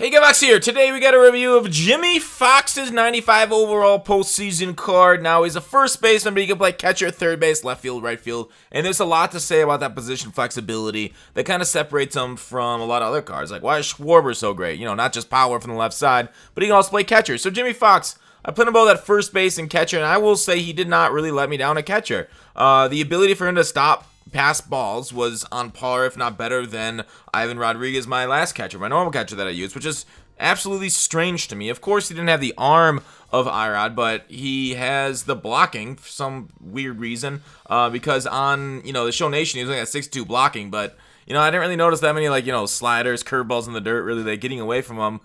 Hey, Foxx here. Today we got a review of Jimmy Foxx's 95 overall postseason card. Now, he's a first baseman, but he can play catcher, third base, left field, right field. And there's a lot to say about that position flexibility that kind of separates him from a lot of other cards. Like, why is Schwarber so great? You know, not just power from the left side, but he can also play catcher. So Jimmy Foxx, I put him both at first base and catcher, and I will say he did not really let me down at catcher. The ability for him to stop pass balls was on par, if not better, than Ivan Rodriguez, my last catcher, my normal catcher that I used, which is absolutely strange to me. Of course, he didn't have the arm of Irod, but he has the blocking for some weird reason. Because on the Show Nation, he was only at 6'2" blocking, but I didn't really notice that many sliders, curveballs in the dirt, really getting away from him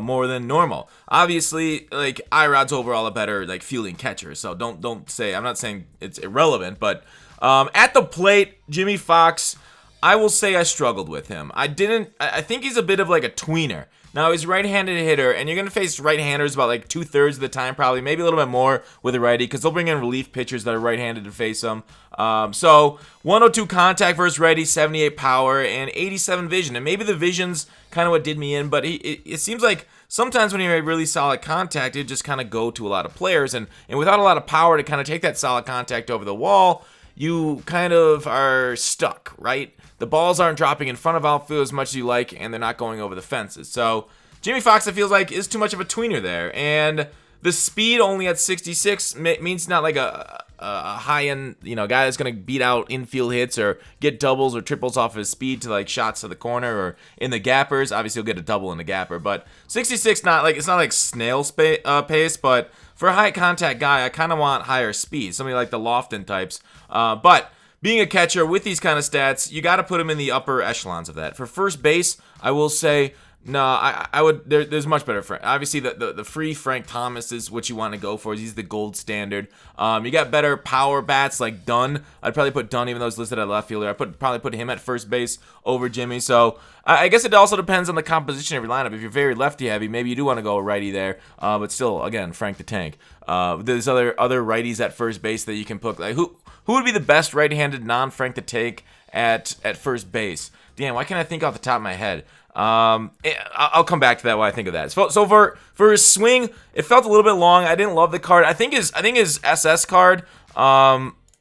more than normal. Obviously, Irod's overall a better fielding catcher, so don't say, I'm not saying it's irrelevant, but at the plate, Jimmy Foxx, I will say I struggled with him. I think he's a bit of a tweener. Now, he's a right-handed hitter, and you're going to face right-handers about 2/3 of the time, probably, maybe a little bit more with a righty, because they'll bring in relief pitchers that are right-handed to face him. So 102 contact versus righty, 78 power, and 87 vision. And maybe the vision's kind of what did me in, but it seems like sometimes when you have really solid contact, it just kind of go to a lot of players. And without a lot of power to kind of take that solid contact over the wall, you kind of are stuck, right? The balls aren't dropping in front of outfield as much as you like, and they're not going over the fences. So Jimmy Foxx, it feels like, is too much of a tweener there. And the speed only at 66 means not a high-end, guy that's going to beat out infield hits or get doubles or triples off his speed to shots to the corner or in the gappers. Obviously, he'll get a double in the gapper, but 66 it's not like snail pace, but for a high contact guy, I kind of want higher speed, somebody like the Lofton types. But being a catcher with these kind of stats, you got to put him in the upper echelons of that. For first base, I will say, no, I would. There's much better. Obviously, the free Frank Thomas is what you want to go for. He's the gold standard. You got better power bats like Dunn. I'd probably put Dunn, even though he's listed at left fielder. I'd probably put him at first base over Jimmy. So I guess it also depends on the composition of your lineup. If you're very lefty heavy, maybe you do want to go a righty there. But still, again, Frank the Tank. There's other righties at first base that you can put. Who would be the best right-handed non-Frank the Tank at first base? Damn, why can't I think off the top of my head? I'll come back to that when I think of that. So for his swing, it felt a little bit long. I didn't love the card. I think his SS card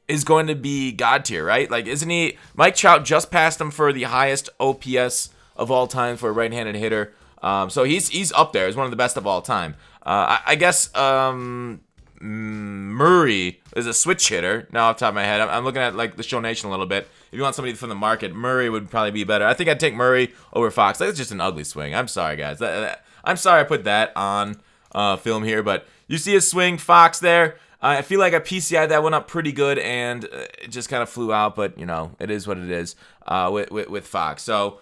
is going to be god tier, right? Isn't he? Mike Trout just passed him for the highest OPS of all time for a right-handed hitter. So he's up there. He's one of the best of all time. I guess Murray is a switch hitter. Now off the top of my head, I'm looking at the Show Nation a little bit. If you want somebody from the market, Murray would probably be better. I think I'd take Murray over Fox. That's just an ugly swing. I'm sorry, guys. I'm sorry I put that on film here, but you see his swing, Fox there. I feel like I PCI'd that one up pretty good, and it just kind of flew out. But it is what it is with Fox. So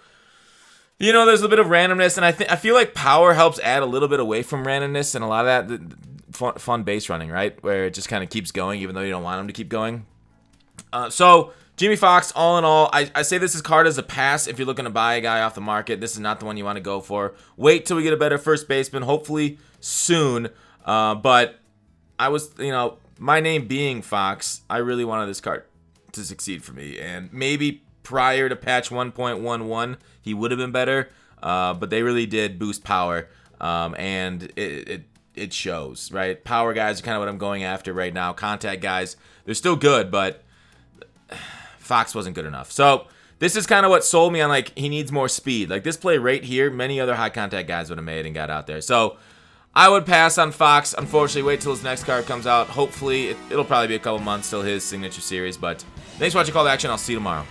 there's a bit of randomness, and I feel like power helps add a little bit away from randomness, and a lot of that fun base running, right, where it just kind of keeps going, even though you don't want him to keep going. So Jimmy Foxx, all in all, I say this card as a pass if you're looking to buy a guy off the market. This is not the one you want to go for. Wait till we get a better first baseman, hopefully soon. But I was, my name being Fox, I really wanted this card to succeed for me. And maybe prior to patch 1.11, he would have been better. But they really did boost power. And it shows, right? Power guys are kind of what I'm going after right now. Contact guys, they're still good, but Fox wasn't good enough. So this is kind of what sold me on he needs more speed. This play right here, many other high contact guys would have made and got out there. So I would pass on Fox. Unfortunately, wait till his next card comes out. Hopefully, it'll probably be a couple months till his signature series. But thanks for watching Call to Action. I'll see you tomorrow.